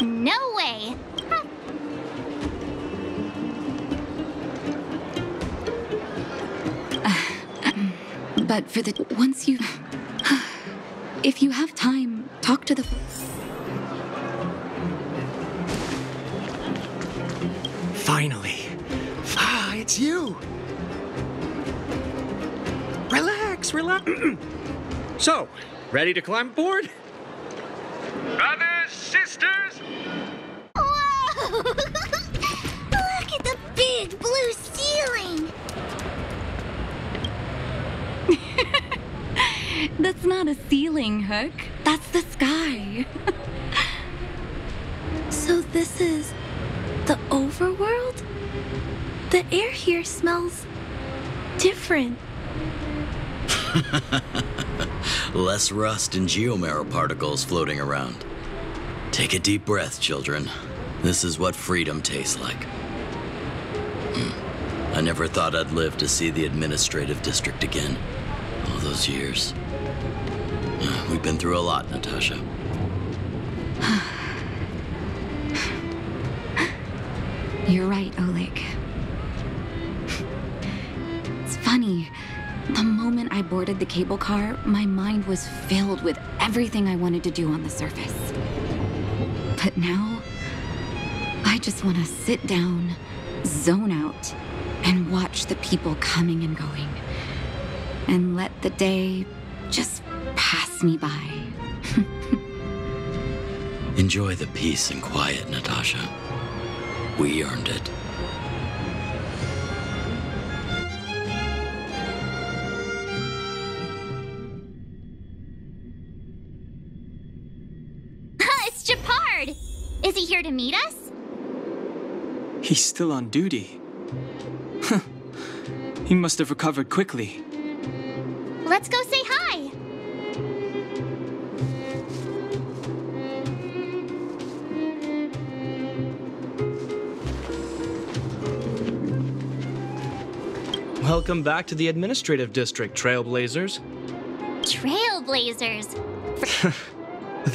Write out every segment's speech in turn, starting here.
No way! But for the... once you... if you have time, talk to the... Finally. Ah, it's you. Relax, relax. So, ready to climb aboard? Brothers, sisters! Whoa! Look at the big blue ceiling! That's not a ceiling, Hook. That's the sky. So this is the overworld? The air here smells different. Less rust and geomarrow particles floating around. Take a deep breath, children. This is what freedom tastes like. I never thought I'd live to see the administrative district again. All those years. We've been through a lot, Natasha. You're right, Oleg. It's funny. The moment I boarded the cable car, my mind was filled with everything I wanted to do on the surface. But now, I just want to sit down, zone out, and watch the people coming and going. And let the day just pass me by. Enjoy the peace and quiet, Natasha. We earned it. It's Japard! Is he here to meet us? He's still on duty. He must have recovered quickly. Let's go say hi! Welcome back to the administrative district, Trailblazers. Trailblazers!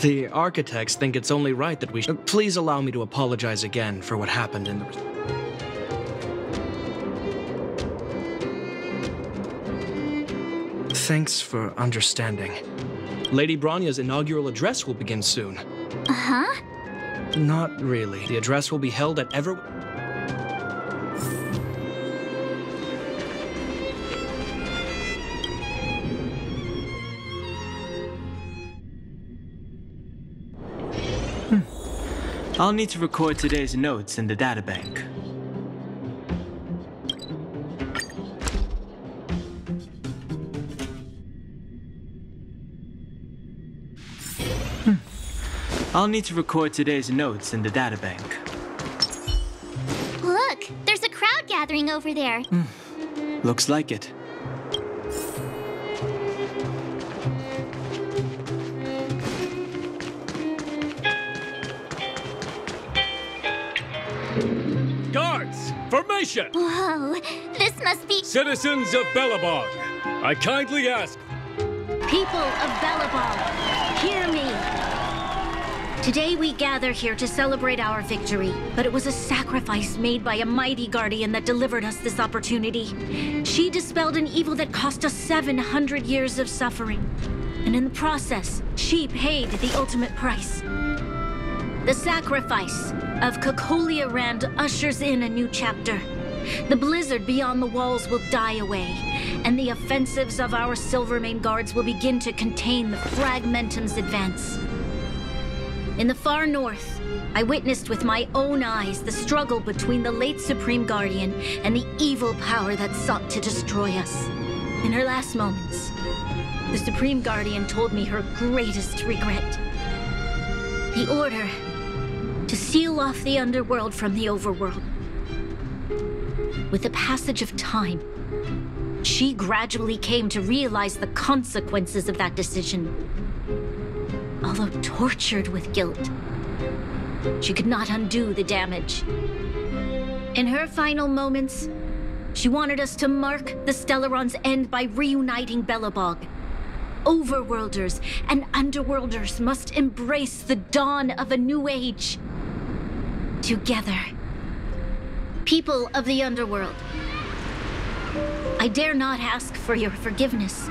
The architects think it's only right that we should... Please allow me to apologize again for what happened in the... Thanks for understanding. Lady Branya's inaugural address will begin soon. Uh-huh? Not really. The address will be held at I'll need to record today's notes in the databank. I'll need to record today's notes in the databank. Look, there's a crowd gathering over there. Looks like it. Guards, formation! Whoa, this must be... Citizens of Belobog, I kindly ask... People of Belobog, hear me. Today we gather here to celebrate our victory, but it was a sacrifice made by a mighty guardian that delivered us this opportunity. She dispelled an evil that cost us 700 years of suffering. And in the process, she paid the ultimate price. The sacrifice of Cocolia Rand ushers in a new chapter. The blizzard beyond the walls will die away, and the offensives of our Silvermane guards will begin to contain the Fragmentum's advance. In the far north, I witnessed with my own eyes the struggle between the late Supreme Guardian and the evil power that sought to destroy us. In her last moments, the Supreme Guardian told me her greatest regret. The order to seal off the underworld from the overworld. With the passage of time, she gradually came to realize the consequences of that decision. Although tortured with guilt, she could not undo the damage. In her final moments, she wanted us to mark the Stellaron's end by reuniting Belobog. Overworlders and underworlders must embrace the dawn of a new age. together. People of the underworld, I dare not ask for your forgiveness.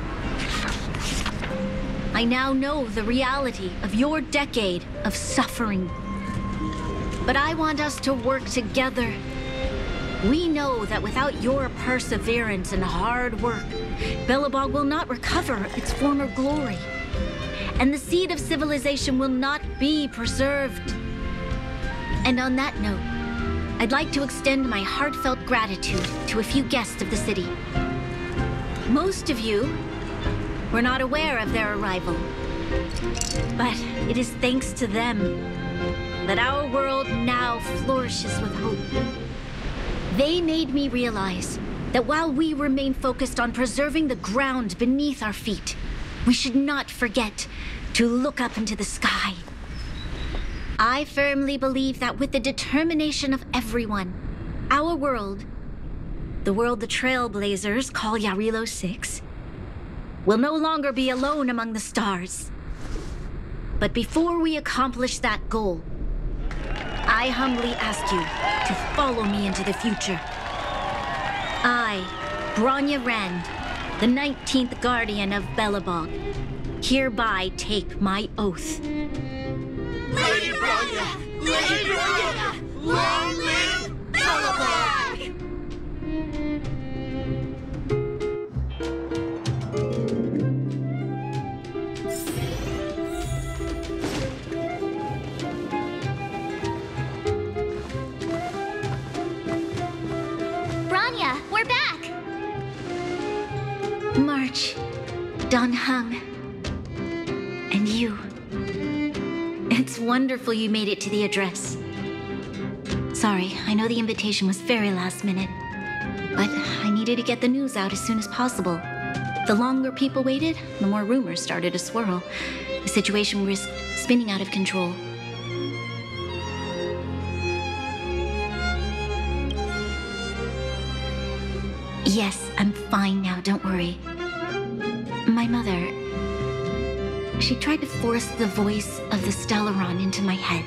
I now know the reality of your decade of suffering. But I want us to work together. We know that without your perseverance and hard work, Belobog will not recover its former glory. And the seed of civilization will not be preserved. And on that note, I'd like to extend my heartfelt gratitude to a few guests of the city. Most of you were not aware of their arrival, but it is thanks to them that our world now flourishes with hope. They made me realize that while we remain focused on preserving the ground beneath our feet, we should not forget to look up into the sky. I firmly believe that with the determination of everyone, our world, the world the Trailblazers call Yarilo 6, will no longer be alone among the stars. But before we accomplish that goal, I humbly ask you to follow me into the future. I, Bronya Rand, the 19th Guardian of Belobog, hereby take my oath. Lady Bronya! Lady Bronya! Long live Belobog! Bronya, we're back! March, Don Hung, and you. It's wonderful you made it to the address. Sorry, I know the invitation was very last minute, but I needed to get the news out as soon as possible. The longer people waited, the more rumors started to swirl. The situation risked spinning out of control. Yes, I'm fine now, don't worry. My mother, she tried to force the voice of the Stellaron into my head.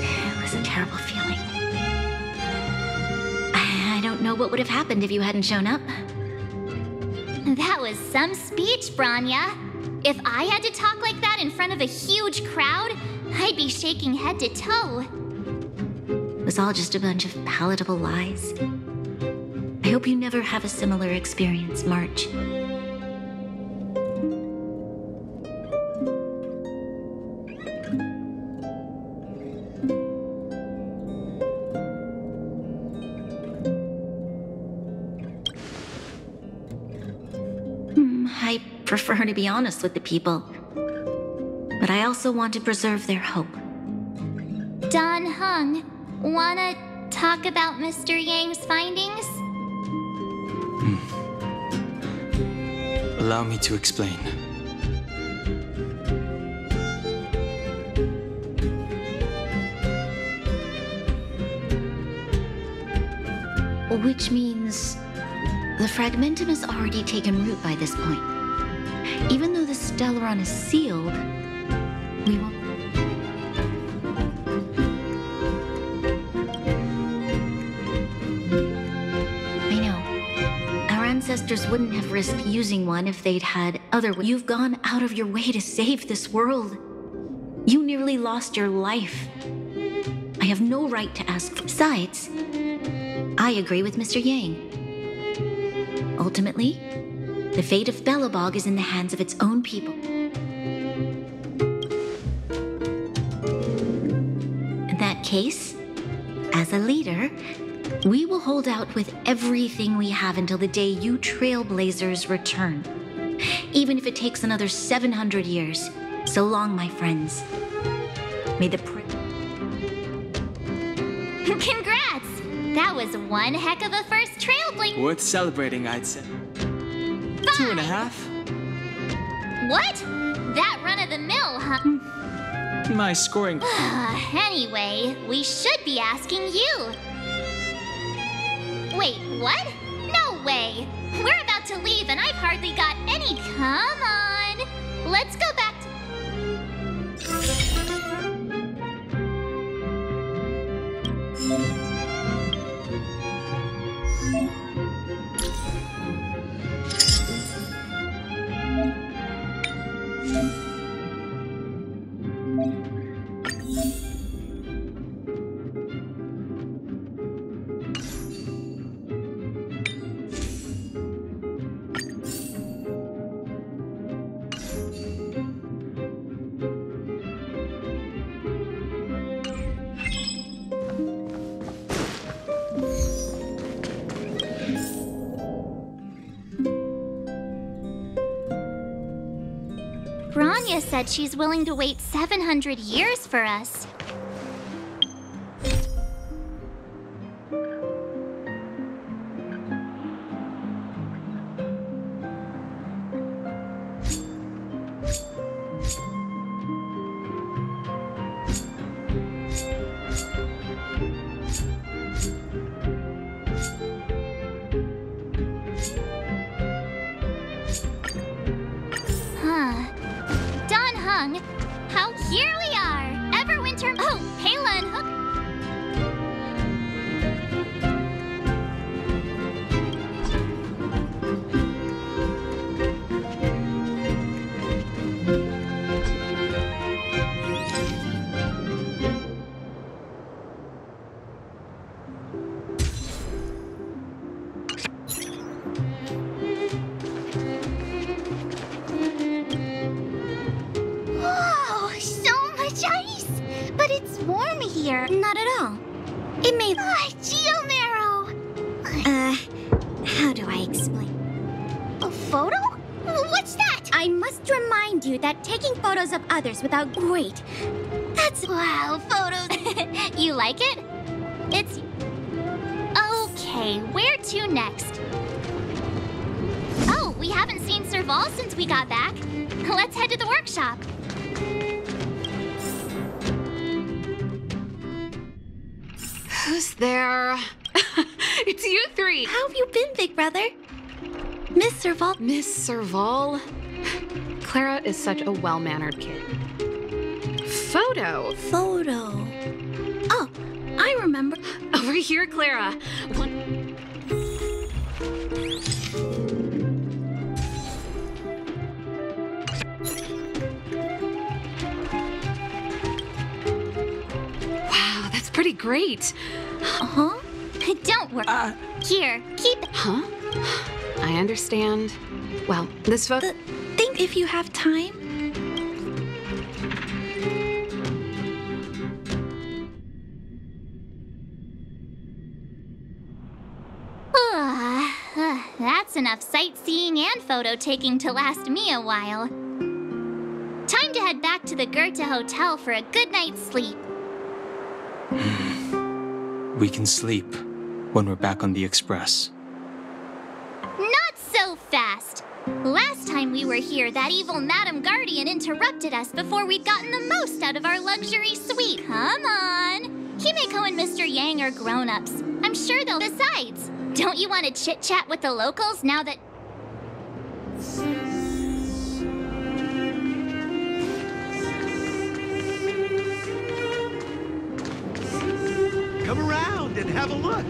It was a terrible feeling. I don't know what would have happened if you hadn't shown up. That was some speech, Bronya. If I had to talk like that in front of a huge crowd, I'd be shaking head to toe. It was all just a bunch of palatable lies. I hope you never have a similar experience, March. I prefer to be honest with the people, but I also want to preserve their hope. Don Hung, wanna talk about Mr. Yang's findings? Allow me to explain. Which means the fragmentum has already taken root by this point. Even though the Stellaron is sealed, we will... I know. Our ancestors wouldn't have risked using one if they'd had other... You've gone out of your way to save this world. You nearly lost your life. I have no right to ask... Besides, I agree with Mr. Yang. Ultimately, the fate of Belobog is in the hands of its own people. In that case, as a leader, we will hold out with everything we have until the day you Trailblazers return. Even if it takes another 700 years. So long, my friends. May the... Congrats! That was one heck of a first Trailblazer. Worth celebrating, I'd say. 2.5. What? That run-of-the-mill, huh? My scoring... Anyway, we should be asking you. Wait, what? No way! We're about to leave and I've hardly got any... Come on! Let's go back to... Bronya said she's willing to wait 700 years for us. How here we are! Everwinter. Oh, Pela and Hook. Here. Not at all. It may... Geomarrow! How do I explain? A photo? What's that? I must remind you that taking photos of others without... Great. That's... Wow, photos. You like it? It's... Okay, where to next? Oh, we haven't seen Serval since we got back. Let's head to the workshop. Who's there? It's you three. How have you been, big brother? Miss Serval? Miss Serval? Clara is such a well-mannered kid. Photo. Oh, I remember. Over here, Clara. Wow, that's pretty great. Uh-huh. Don't worry. Here, keep it. Huh? I understand. Well, this photo... Think if you have time. That's enough sightseeing and photo taking to last me a while. Time to head back to the Goethe Hotel for a good night's sleep. We can sleep when we're back on the Express. Not so fast! Last time we were here, that evil Madam Guardian interrupted us before we'd gotten the most out of our luxury suite. Come on! Himeko and Mr. Yang are grown-ups. I'm sure they'll... Besides, don't you want to chit-chat with the locals now that... Come around and have a look.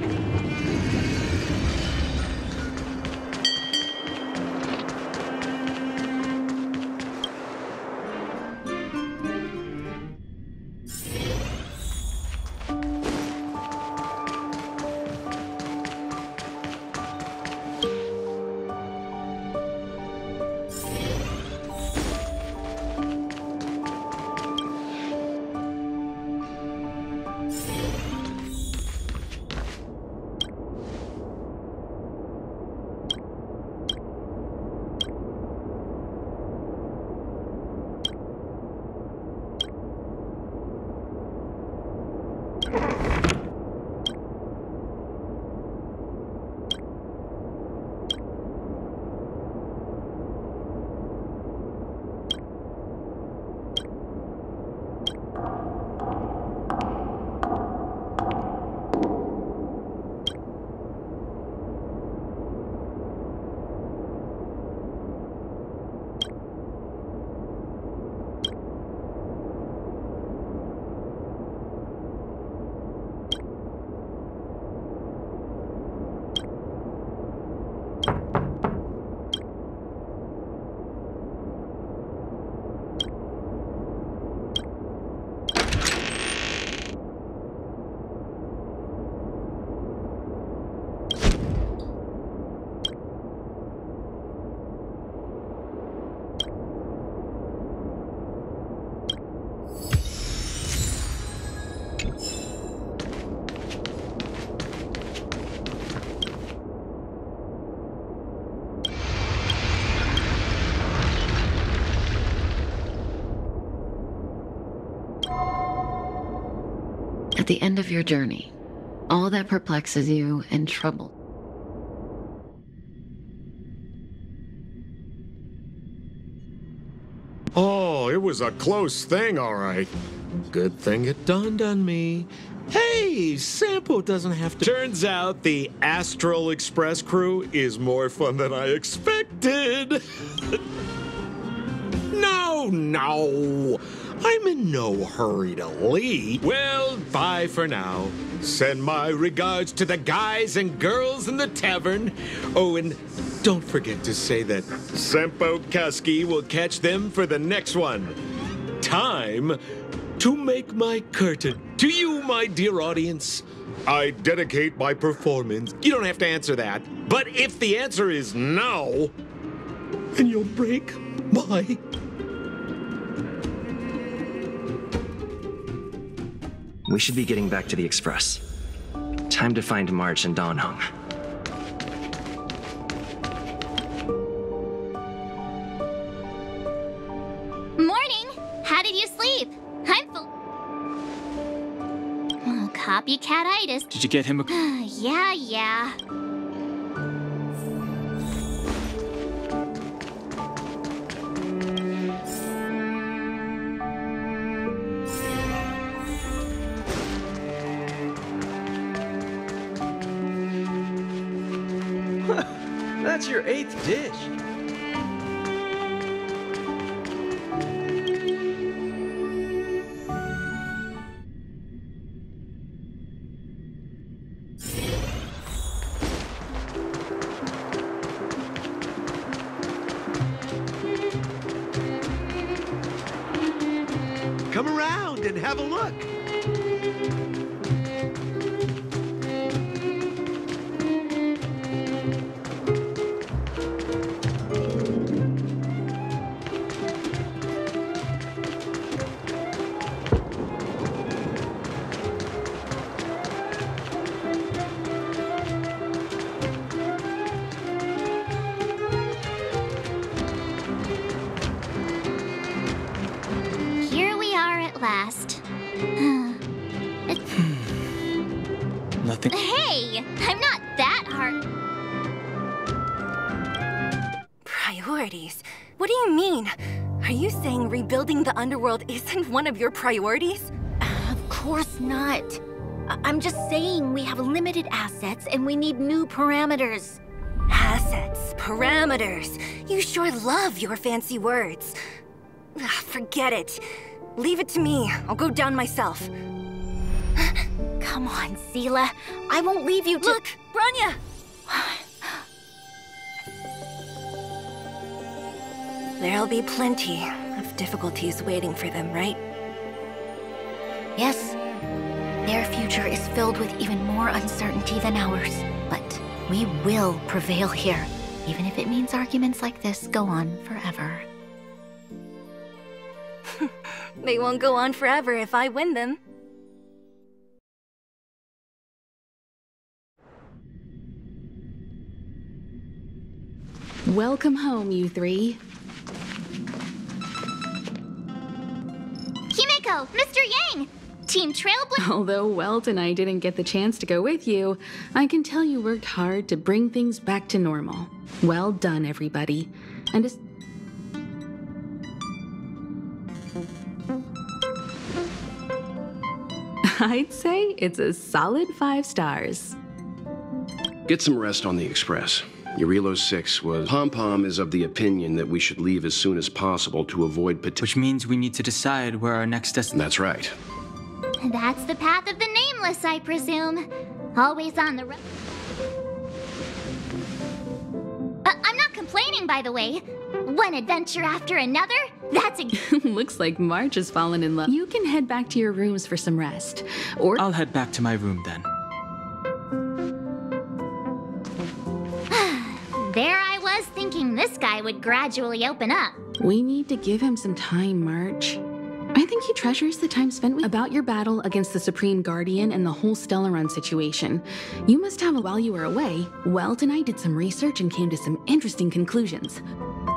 At the end of your journey, all that perplexes you and troubles. Oh, it was a close thing, all right. Good thing it dawned on me. Hey, Sampo doesn't have to. Turns out the Astral Express crew is more fun than I expected. No. I'm in no hurry to leave. Well, bye for now. Send my regards to the guys and girls in the tavern. Oh, and don't forget to say that Sempo Kasky will catch them for the next one. Time to make my curtain. To you, my dear audience, I dedicate my performance. You don't have to answer that. But if the answer is no, then you'll break my... We should be getting back to the Express. Time to find March and Dawn Hung. Morning! How did you sleep? I'm full. Oh, copycat-itis. Did you get him a... Yeah. That's your 8th dish. Come around and have a look. Last. Nothing. Hey! I'm not that hard. Priorities? What do you mean? Are you saying rebuilding the underworld isn't one of your priorities? Of course not. I'm just saying we have limited assets and we need new parameters. Assets, parameters. You sure love your fancy words. Forget it. Leave it to me. I'll go down myself. Come on, Seela. I won't leave you to— Look, Branya! There'll be plenty of difficulties waiting for them, right? Yes. Their future is filled with even more uncertainty than ours. But we will prevail here, even if it means arguments like this go on forever. They won't go on forever if I win them. Welcome home, you three. Himeko! Mr. Yang! Team Trailblazer. Although Welt and I didn't get the chance to go with you, I can tell you worked hard to bring things back to normal. Well done, everybody. And I'd say it's a solid 5 stars. Get some rest on the Express. Urilo 6 was... Pom-Pom is of the opinion that we should leave as soon as possible to avoid Which means we need to decide where our next destination... That's right. That's the path of the nameless, I presume. Always on the road. I'm not complaining, by the way. One adventure after another? That's a... Looks like March has fallen in love. You can head back to your rooms for some rest. Or... I'll head back to my room then. There I was thinking this guy would gradually open up. We need to give him some time, March. I think he treasures the time spent with about your battle against the Supreme Guardian and the whole Stellaron situation. You must have, while you were away, Welt and I did some research and came to some interesting conclusions.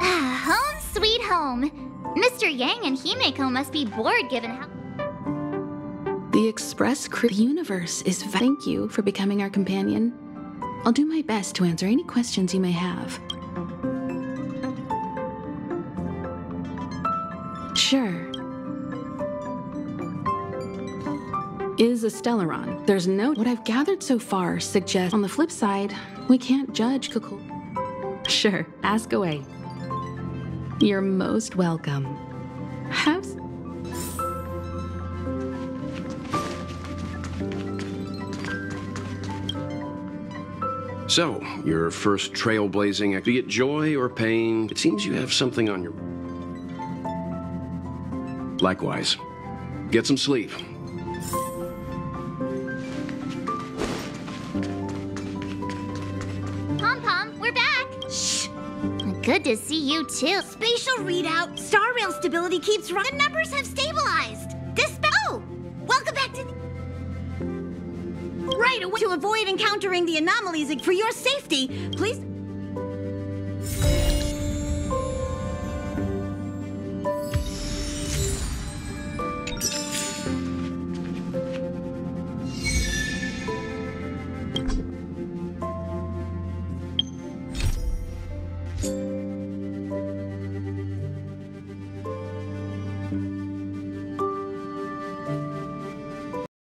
Home sweet home. Mr. Yang and Himeko must be bored given how... The Express crew, the universe is. Thank you for becoming our companion. I'll do my best to answer any questions you may have. Sure. Is a Stellaron. There's no. What I've gathered so far suggests. On the flip side, we can't judge Kukul. Sure, ask away. You're most welcome. Have. So, your first trailblazing, be it joy or pain, it seems you have something on your... Likewise. Get some sleep. Pom-Pom, we're back! Shh! Good to see you too. Spatial readout. Star rail stability keeps running. The numbers have stabilized! Oh! Welcome back to the... Right away. To avoid encountering the anomalies for your safety, please...